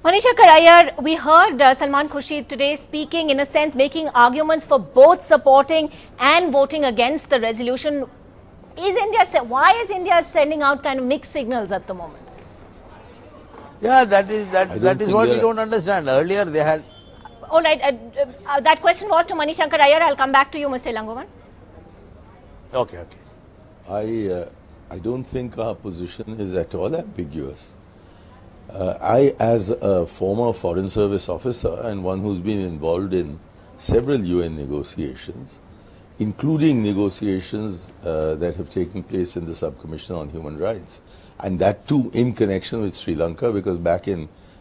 Manishankar Iyer, we heard Salman Khurshid today speaking, in a sense, making arguments for both supporting and voting against the resolution. Why is India sending out kind of mixed signals at the moment? Yeah, that is what we don't understand. Earlier they had... All right, that question was to Manishankar Iyer. I'll come back to you, Mr. Ilangovan. Okay. I don't think our position is at all ambiguous. I, as a former Foreign Service officer and one who's been involved in several UN negotiations, including negotiations that have taken place in the Subcommission on Human Rights, and that too in connection with Sri Lanka, because back in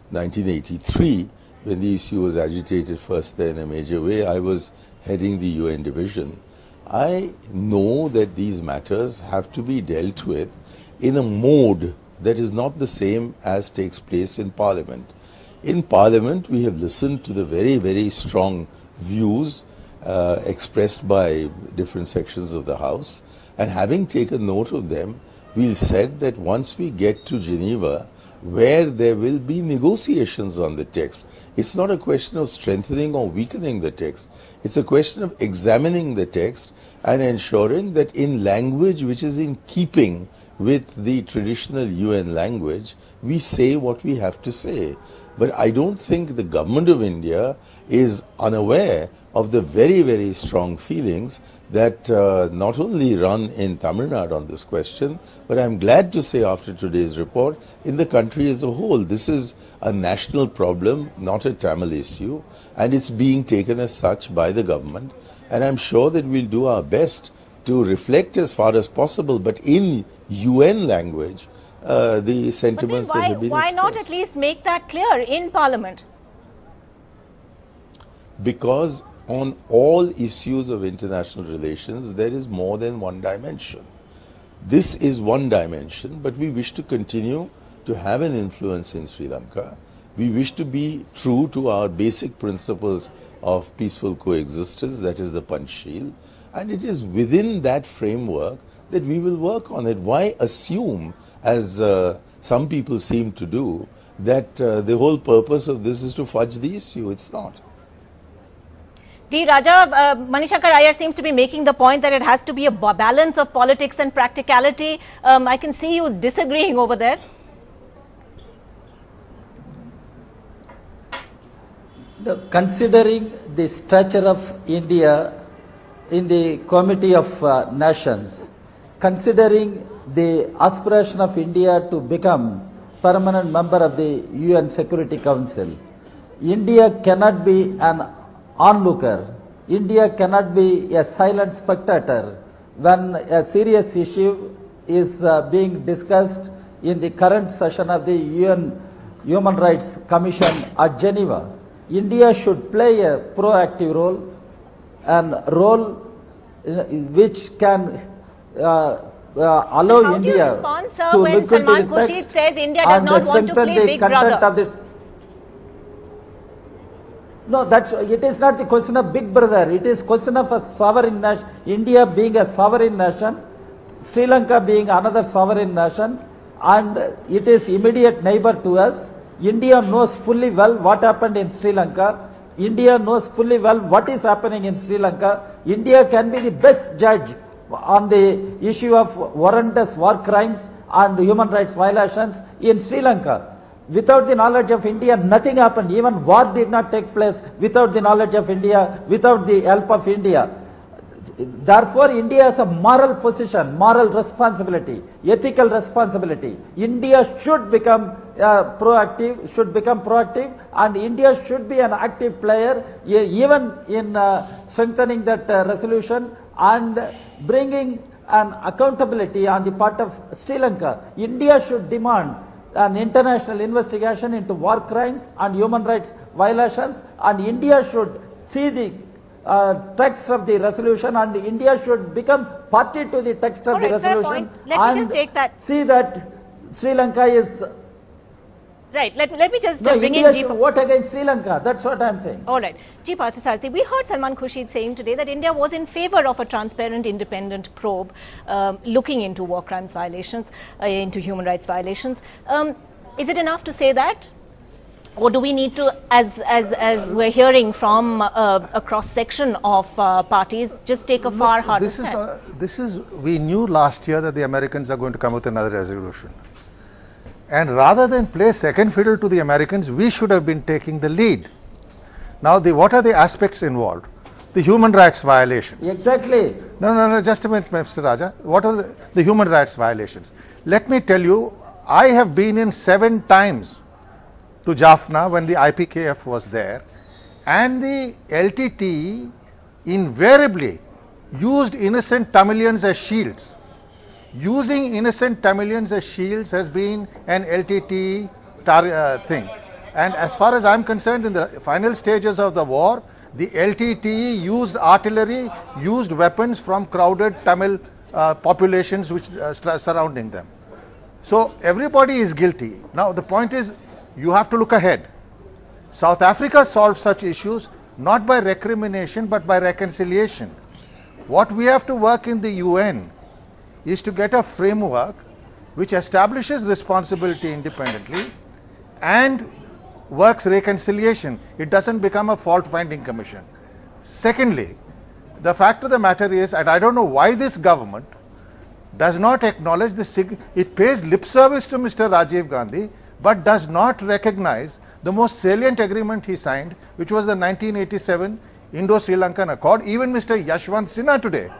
1983, when the issue was agitated first there in a major way, I was heading the UN division. I know that these matters have to be dealt with in a mode that is not the same as takes place in Parliament. In Parliament, we have listened to the very, very strong views expressed by different sections of the House, and having taken note of them, we said that once we get to Geneva, where there will be negotiations on the text, it's not a question of strengthening or weakening the text. It's a question of examining the text and ensuring that in language which is in keeping with the traditional UN language, we say what we have to say. But I don't think the government of India is unaware of the very, very strong feelings that not only run in Tamil Nadu on this question, but I'm glad to say after today's report, in the country as a whole. This is a national problem, not a Tamil issue, and it's being taken as such by the government. And I'm sure that we'll do our best to reflect as far as possible, but in UN language, the sentiments that have been expressed. Why not at least make that clear in Parliament? Because on all issues of international relations, there is more than one dimension. This is one dimension, but we wish to continue to have an influence in Sri Lanka. We wish to be true to our basic principles of peaceful coexistence, that is the Panchsheel, and it is within that framework that we will work on it. Why assume, as some people seem to do, that the whole purpose of this is to fudge the issue? It's not. D. Raja, Manishankar Iyer seems to be making the point that it has to be a balance of politics and practicality. I can see you disagreeing over there. Considering the stature of India in the Committee of Nations, considering the aspiration of India to become permanent member of the UN Security Council, India cannot be an onlooker. India cannot be a silent spectator when a serious issue is being discussed in the current session of the UN Human Rights Commission at Geneva. India should play a proactive role, and role which can allow India to look into the text says India does not want to play Big Brother. No, it is not the question of Big Brother. It is question of a sovereign nation. India being a sovereign nation, Sri Lanka being another sovereign nation, and it is immediate neighbor to us. India knows fully well what happened in Sri Lanka. India knows fully well what is happening in Sri Lanka. India can be the best judge on the issue of horrendous war crimes and human rights violations in Sri Lanka. Without the knowledge of India, nothing happened. Even war did not take place without the knowledge of India, without the help of India. Therefore, India has a moral position, moral responsibility, ethical responsibility. India should become proactive, and India should be an active player, even in strengthening that resolution and bringing an accountability on the part of Sri Lanka. India should demand an international investigation into war crimes and human rights violations, and India should see the text of the resolution, and India should become party to the text of the resolution. Let me just take that. See that Sri Lanka is... Right, let me just bring India in should vote against Sri Lanka. That's what I'm saying. All right. G. Parthasarathy, we heard Salman Khurshid saying today that India was in favor of a transparent, independent probe looking into war crimes violations, into human rights violations. Is it enough to say that? Or do we need to, as we're hearing from a cross-section of parties, just take a far harder stand? We knew last year that the Americans are going to come with another resolution. And rather than play second fiddle to the Americans, we should have been taking the lead. Now, what are the aspects involved? The human rights violations. Exactly. No, just a minute, Mr. Raja. What are the human rights violations? Let me tell you, I have been in 7 times to Jaffna when the IPKF was there, and the LTTE invariably used innocent Tamilians as shields. Using innocent Tamilians as shields has been an LTTE thing. And as far as I am concerned, in the final stages of the war, the LTTE used artillery, used weapons from crowded Tamil populations which surrounding them. So everybody is guilty. Now the point is, you have to look ahead. South Africa solved such issues not by recrimination but by reconciliation. What we have to work in the UN is to get a framework which establishes responsibility independently and works reconciliation. It doesn't become a fault-finding commission. Secondly, the fact of the matter is, and I don't know why this government does not acknowledge it pays lip service to Mr. Rajiv Gandhi, but does not recognize the most salient agreement he signed, which was the 1987 Indo-Sri Lankan Accord. Even Mr. Yashwant Sinha today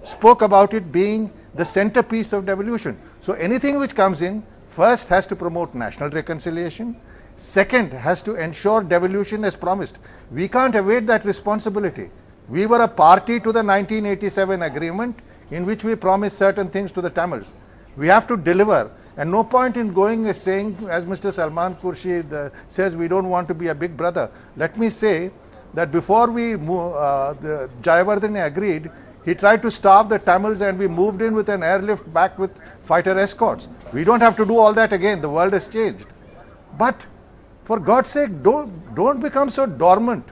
spoke about it being the centerpiece of devolution. So anything which comes in, first has to promote national reconciliation, second has to ensure devolution as promised. We can't evade that responsibility. We were a party to the 1987 agreement in which we promised certain things to the Tamils. We have to deliver, and no point in going and saying, as Mr. Salman Khurshid says, we don't want to be a big brother. Let me say that before we Jayawardene agreed, he tried to starve the Tamils and we moved in with an airlift back with fighter escorts. We don't have to do all that again. The world has changed. But for God's sake, don't become so dormant.